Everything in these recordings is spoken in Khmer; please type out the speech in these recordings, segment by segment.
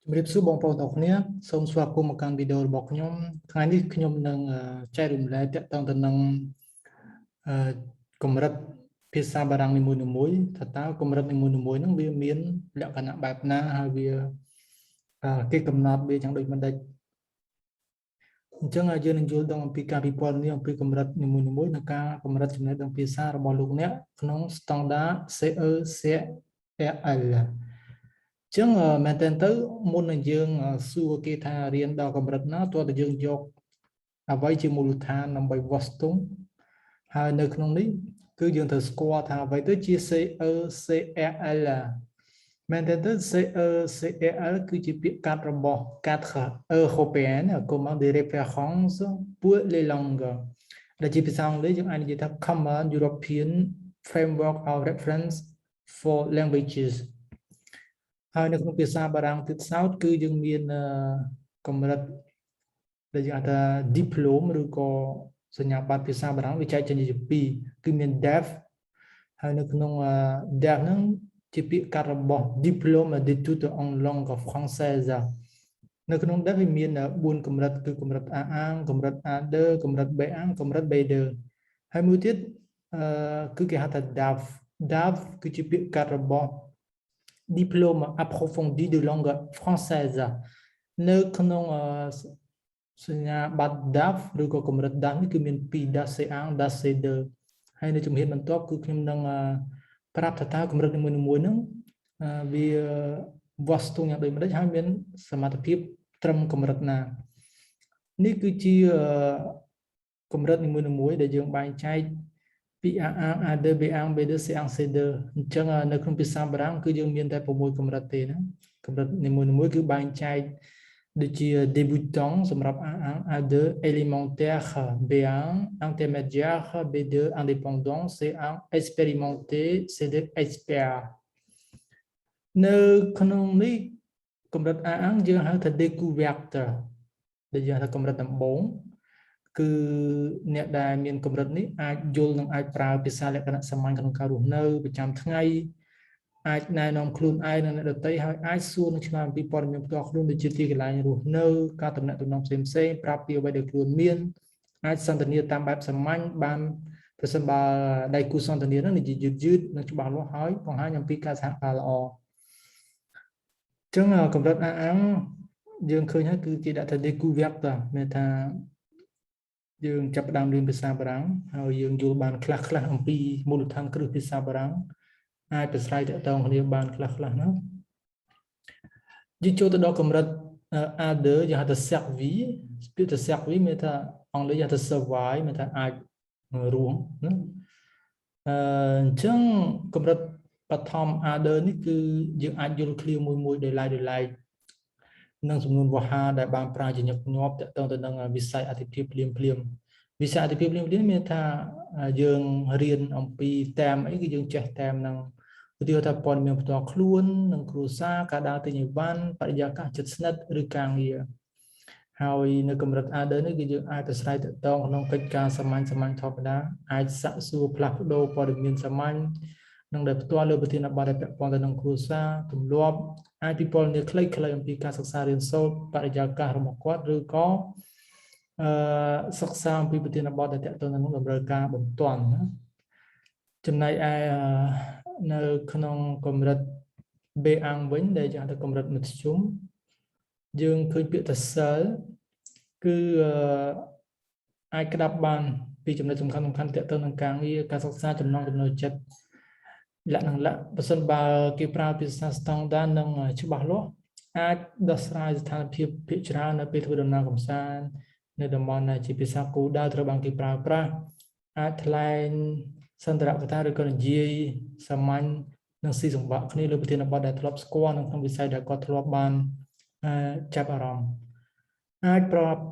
ជំរាបសួរបងប្អូនទាំងគ្នាសូមស្វាគមន៍មកកាន់វីដេអូរបស់ខ្ញុំថ្ងៃនេះខ្ញុំនឹងចែករំលែកទាក់ទងទៅនឹងកម្រិតភាសាបារាំងនីមួយៗថាតើកម្រិតនីមួយៗហ្នឹងវាមានលក្ខណៈបែបណាហើយវាគេកំណត់វាយ៉ាងដូចម្ដេចអញ្ចឹងយើងនឹងយល់ដឹងអំពីការពិពណ៌នាអំពីកម្រិតនីមួយៗនិងការកម្រិតចំណេះដឹងភាសារបស់លោកអ្នកក្នុង standard CECRL ចឹងមែនតើទៅមុននឹងយើងសួរគេថារៀនដល់កម្រិតណាទោះតែយើងយកអ្វីជាមូលដ្ឋានដើម្បីវាស់ស្ទង់ហើយនៅក្នុងនេះគឺយើងត្រូវស្គាល់ថាអ្វីទៅជា CECRL មែនតើទៅ CECRL គឺជាពាក្យកាត់របស់ 4 européenne Commande de référence pour les langues ដែលជាភាសាអង់គ្លេសយើងអាចនិយាយថា Common European Framework of Reference for Languages ហើយនៅក្នុងភាសាបារាំងទៀតសោតគឺយើងមានកម្រិតដែលយើងហៅថា diploma ឬក៏សញ្ញាបត្រភាសាបារាំងវាចែកចេញជាពីរគឺមាន DEF ហើយនៅក្នុង DEF ហ្នឹងជាពាក្យកាត់របស់ Diplôme d'études en langue française នៅក្នុង DEF វាមាន4កម្រិតគឺកម្រិត A1 កម្រិត A2 កម្រិត B1 កម្រិត B2 ហើយមួយទៀតគឺគេហៅថា DAF DAF គឺជាពាក្យកាត់របស់diplôme approfondi de langue française នៅក្នុងសញ្ញាបត្រ DAF ឬក៏កម្រិត DAF នេះគឺមាន2 DAF C1 DAF C2 ហើយនៅជំហានបន្ទាប់គឺខ្ញុំនឹងប្រាប់ថាតើកម្រិតនីមួយៗហ្នឹងវាវាស់ស្ទង់យ៉ាងដូចម្ដេចហើយមានសមត្ថភាពត្រឹមកម្រិតណានេះគឺជាកម្រិតនីមួយៗដែលយើងបែងចែកពី A1 A2 B1 B2 C1 C2 អញ្ចឹងនៅក្នុងភាសាបារាំងគឺយើងមានតែ6កម្រិតទេណាកម្រិតនីមួយៗគឺបែងចែកដូចជា débutant សម្រាប់ A1 A2 élémentaire B1 intermédiaire B2 indépendant C1 expérimenté C2 expert នៅក្នុងនេះកម្រិត A1 យើងហៅថា découverte ដែលយើងហៅថាកម្រិតដំបូងគឺអ្នកដែលមានកម្រិតនេះអាចយល់និងអាចប្រើភាសាលក្ខណៈសាមញ្ញក្នុងការរស់នៅប្រចាំថ្ងៃអាចណែនាំខ្លួនឯងនិងអ្នកដទៃហើយអាចសួរនឹងឆ្លើយអំពីព័ត៌មានផ្ទាល់ខ្លួនដូចជាទីកន្លែងរស់នៅការតំណែងផ្សេងៗប្រាប់ពីអ្វីដែលខ្លួនមានអាចសន្ទនាតាមបែបសាមញ្ញបានប្រសិនបើដៃគូសន្ទនានឹងនិយាយយឺតៗនិងច្បាស់លាស់ហើយបង្ហាញអំពីការសហការល្អអញ្ចឹងកម្រិត A1 យើងឃើញហើយគឺគេដាក់ថា découverte មានថាយើងចាប់ផ្ដើមរៀនភាសាបារាំងហើយយើងយល់បានខ្លះៗអំពីមូលដ្ឋានគ្រឹះភាសាបារាំងអាចប្រស្រ័យទាក់ទងគ្នាបានខ្លះៗណាយើងចូលទៅដល់កម្រិត A2 យើងហៅថា servi ពាក្យថា servi មានថាអង់គ្លេសយើងហៅថា survive មានថាអាចរស់ណាអញ្ចឹងកម្រិតបឋម A2 នេះគឺយើងអាចយល់ឃ្លាមួយដោយឡែកនិងសំណួរវោហារដែលបានប្រើជាញឹកញាប់ទាក់ទងទៅនឹងវិស័យអតិភិបភ្លាមវិស័យអតិភិបភ្លាមមានថាយើងរៀនអំពីតាមអីគឺយើងចេះតាមនឹងឧទាហរណ៍ថាព័ត៌មានផ្ទាល់ខ្លួននិងគ្រួសារការដើរទិញអីវ៉ាន់បរិយាកាសជិតស្និទ្ធឬការងារហើយនៅកម្រិត A2 នេះគឺយើងអាចប្រស្រ័យទាក់ទងក្នុងកិច្ចការសាមញ្ញធម្មតាអាចសាកសួរផ្លាស់ប្ដូរព័ត៌មានសាមញ្ញនិងដែលផ្ទាល់លើប្រធានបទដែលពាក់ព័ន្ធទៅនឹងគ្រួសារទម្លាប់អាចពិពណ៌នាខ្លីៗអំពីការសិក្សារៀនសូត្របរិយាកាសរបស់គាត់ឬក៏សិក្សាអំពីប្រធានបទដែលទាក់ទងនឹងតម្រូវការបន្ទាន់ណាចំណែកឯនៅក្នុងកម្រិត B1 វិញដែលយើងហៅថាកម្រិតមធ្យមយើងឃើញពាក្យថា cell គឺអាចក្តាប់បានពីចំណុចសំខាន់ទាក់ទងនឹងការងារការសិក្សាចំណង់ចំណូលចិត្តលក្ខណៈបើសិនបើគេប្រើភាសា standard និងច្បាស់លាស់អាចដោះស្រាយស្ថានភាពភាគច្រើននៅពេលធ្វើដំណើរកម្សាន្តនៅតំបន់ដែលជាភាសាគោលដៅត្រូវបានគេប្រើប្រាស់អាចថ្លែងសន្ទរកថាឬក៏និយាយសាមញ្ញនិងស៊ីសង្វាក់គ្នាលើប្រធានបទដែលធ្លាប់ស្គាល់នៅក្នុងវិស័យដែលគាត់ធ្លាប់បានចាប់អារម្មណ៍អាចប្រាប់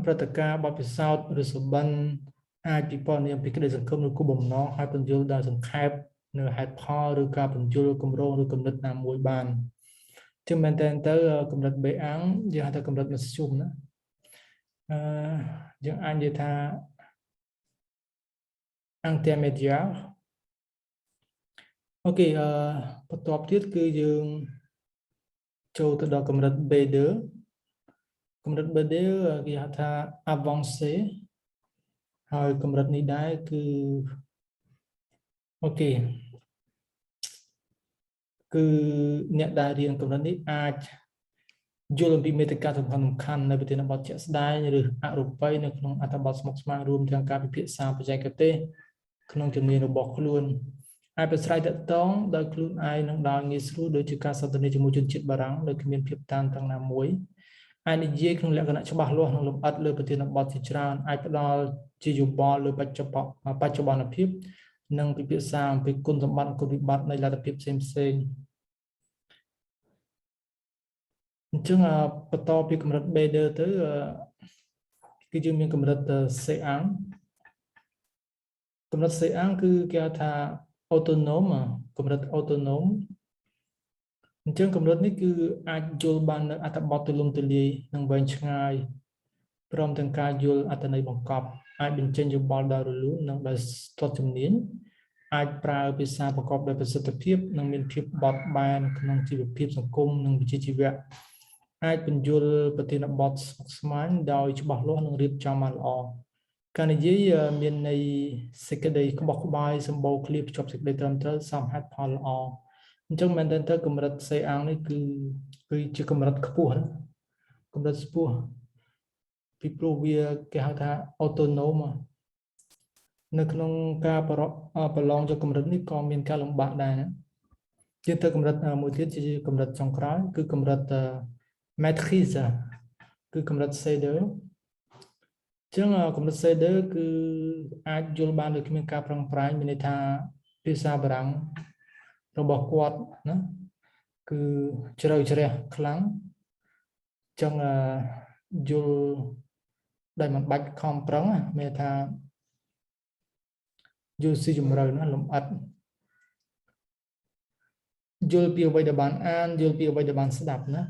ព្រឹត្តិការណ៍បទពិសោធន៍ឬសុបិនអាចពិពណ៌នាអំពីក្តីសង្ឃឹមឬគោលបំណងហើយពន្យល់ដល់សង្ខេបនៅហេតុផលឬការពន្យល់គម្រោងឬគំនិតណាមួយបានចឹងមែនតើកម្រិត B1 យើងហៅថាកម្រិតមធ្យមណាយើងអាចនិយាយថា intermédiaire អូខេបន្ទាប់ទៀតគឺយើង ចូលទៅដល់កម្រិត B2 កម្រិត B2 គេហៅថា avancé ហើយកម្រិតនេះដែរគឺអូខេគឺអ្នកដែលរៀនកម្រិតនេះអាចយល់អំពីមេត្តាសំខាន់នៅប្រធានបទជាក់ស្ដែងឬអរូបីនៅក្នុងអត្ថបទស្មុគស្មាញរួមទាំងការពិភាក្សាបច្ចេកទេសក្នុងជំនាញរបស់ខ្លួនអាចប្រស្រ័យទាក់ទងដោយខ្លួនឯងនឹងដោយងាយស្រួលដូចជាការសន្ទនាជាមួយជនជាតិបារាំងដោយគ្មានភាពតានតឹងណាមួយអាចនិយាយក្នុងលក្ខណៈច្បាស់លាស់និងលម្អិតលើប្រធានបទជាច្រើនអាចផ្ដល់ជាយោបល់លើបច្ចុប្បន្នភាពនិងពិភាក្សាអំពីគុណសម្បត្តិនិងគុណវិបត្តិនៃលទ្ធភាពផ្សេងៗអញ្ចឹងបន្តពីកម្រិត B2 ទៅគឺយើងមានកម្រិត C1 កម្រិត C1 គឺគេហៅថា autonome កម្រិត autonome អញ្ចឹងកម្រិតនេះគឺអាចយល់បាននៅអត្ថបទទូលំទូលាយនិងវែងឆ្ងាយព្រមទាំងការយល់អត្ថន័យបង្កប់អាចបញ្ចេញយោបល់ដោយរលូននិងដោយស្ទាត់ជំនាញអាចប្រើភាសាប្រកបដោយប្រសិទ្ធភាពនិងមានភាពបត់បែនក្នុងជីវភាពសង្គមនិងវិជ្ជាជីវៈអាចបញ្យល់ប្រធានបទស្មុគស្មាញដោយច្បាស់លាស់និងរៀបចំបានល្អការនិយាយមានន័យសេចក្តីក្បោះក្បាយសម្បូរឃ្លាភ្ជាប់សេចក្តីត្រឹមត្រូវសមហេតុផលល្អអញ្ចឹងមែនតើកម្រិត C1 នេះគឺជាកម្រិតខ្ពស់កម្រិតខ្ពស់ពីព្រោះវាគេហៅថា autonome នៅក្នុងការប្រឡងយកកម្រិតនេះក៏មានការលំបាកដែរណាទៀតទៅកម្រិតមួយទៀតជាកម្រិតចុងក្រោយគឺកម្រិត maîtrise គឺកម្រិត C2 ចឹងកម្រិត C2 គឺអាចយល់បានដោយគ្មានការប្រឹងប្រែងមានន័យថាភាសាបារាំងរបស់គាត់ណាគឺជ្រៅជ្រះខ្លាំងចឹងយល់ដែលមិនបាច់ខំប្រឹងមានថាយល់ស៊ីជម្រៅណាលំអិតយល់ពីអ្វីដែលបានអានយល់ពីអ្វីដែលបានស្ដាប់ណា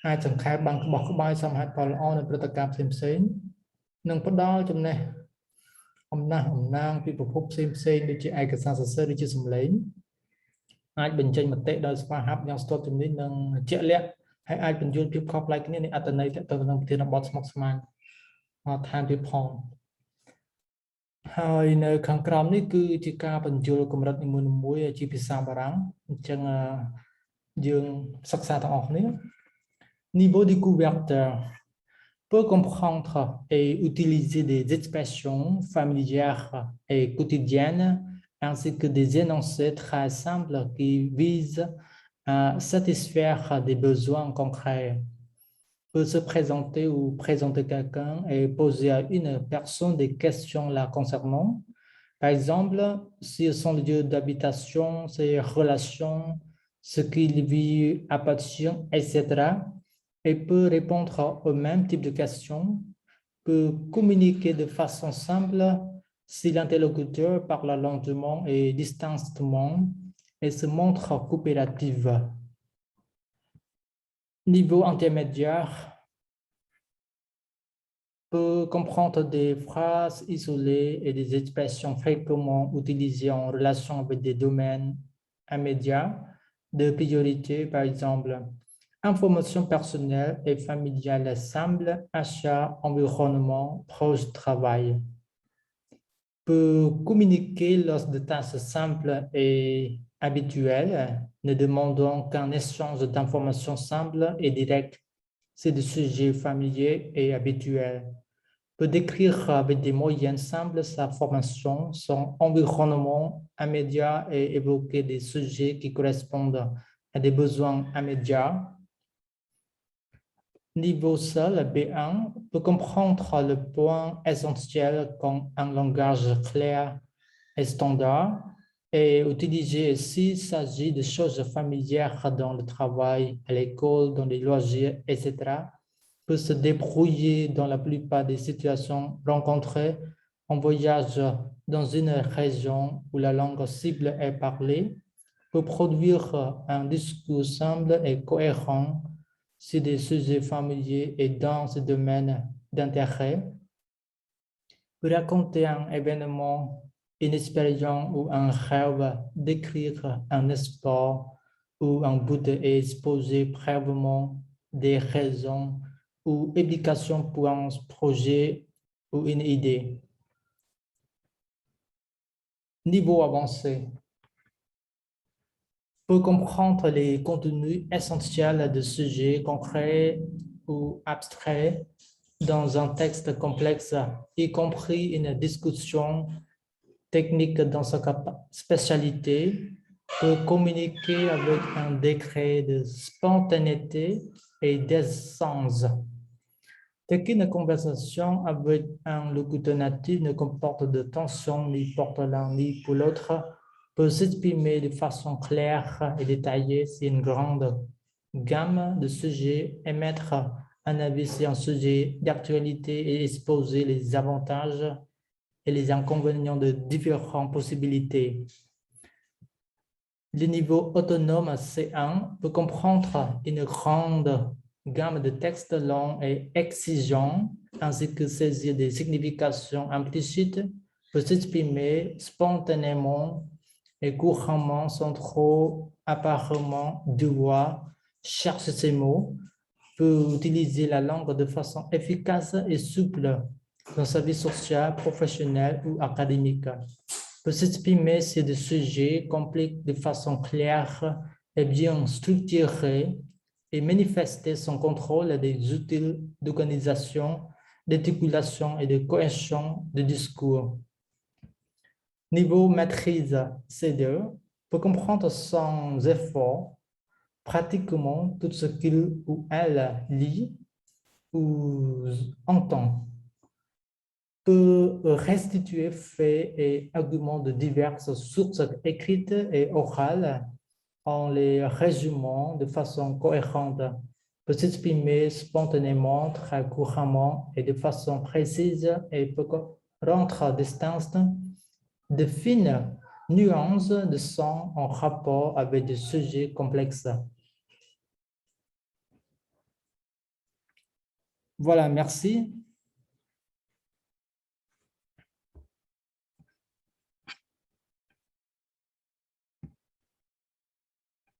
អាចសង្ខេបបានក្បោះក្បាយសមហេតុផលល្អនៅព្រឹត្តិការណ៍ផ្សេងៗនិងផ្ដល់ចំណេះអំណាងពីប្រភពផ្សេងដូចជាឯកសារសរសេរដូចជាសម្លេងអាចបញ្ចេញមតិដោយស្វាហាប់យ៉ាងស្ទាត់ជំនាញនិងជាក់លាក់ហើយអាចបញ្យល់ភាពខុសប្លែកគ្នានៃអត្ថន័យទៅក្នុងប្រធានបទស្មុគស្មាញថែមទៀតផងហើយនៅខាងក្រោមនេះគឺជាការបញ្យល់កម្រិតនីមួយៗជាភាសាបារាំងអញ្ចឹងយើងសិក្សាទាំងអស់គ្នា Niveau découverte peut comprendre et utiliser des expressions familières et quotidiennes ainsi que des énoncés très simples qui visent à satisfaire des besoins concrets peut se présenter ou présenter quelqu'un et poser à une personne des questions la concernant. Par exemple, si son lieu d'habitation, ses relations, ce qu'il vit appartient, etc. Et peut répondre au même type de questions, peut communiquer de façon simple si l'interlocuteur parle lentement et distinctement et se montre coopérative. Niveau intermédiaire peut comprendre des phrases isolées et des expressions fréquemment utilisées en relation avec des domaines immédiats de priorité, par exemple, information personnelle et familiale simple, achat, environnement, proche de travail. Peut communiquer lors de tâches simples et habituelles, ne demandant qu'un échange d'informations simples et directes. C'est des sujets familiers et habituels. Peut décrire avec des moyens simples sa formation, son environnement immédiat et évoquer des sujets qui correspondent à des besoins immédiats. Niveau seul, B1 peut comprendre le point essentiel comme un langage clair et standard et utiliser s'il s'agit de choses familières dans le travail, à l'école, dans les loisirs, etc. Peut se débrouiller dans la plupart des situations rencontrées en voyage dans une région où la langue cible est parlée, peut produire un discours simple et cohérent sur des sujets familiers et dans ce domaine d'intérêt, peut raconter un événement, une expérience ou un rêve, décrire un sport, où un but est exposé brièvement des raisons ou implications pour un projet ou une idée. Niveau avancé. Pour comprendre les contenus essentiels de sujets concrets ou abstraits dans un texte complexe, y compris une discussion technique dans sa spécialité, peut communiquer avec un degré de spontanéité et d'essence. Dès qu'une conversation avec un locuteur natif ne comporte de tension ni porte l'un ni pour l'autre, peut s'exprimer de façon claire et détaillée sur une grande gamme de sujets, émettre un avis sur un sujet d'actualité et exposer les avantages et les inconvénients de différentes possibilités. Le niveau autonome C1 peut comprendre une grande gamme de textes longs et exigeants, ainsi que saisir des significations implicites, peut s'exprimer spontanément et couramment sans trop apparemment devoir chercher ses mots, peut utiliser la langue de façon efficace et souple dans sa vie sociale, professionnelle ou académique, peut s'exprimer sur des sujets complexes de façon claire et bien structurée et manifester son contrôle des outils d'organisation, d'articulation et de cohésion de discours. Niveau maîtrise C2, peut comprendre sans effort pratiquement tout ce qu'il ou elle lit ou entend, peut restituer faits et arguments de diverses sources écrites et orales en les résumant de façon cohérente, peut s'exprimer spontanément, très couramment et de façon précise et peut rendre distinct de fines nuances de son en rapport avec des sujets complexes. Voilà, merci.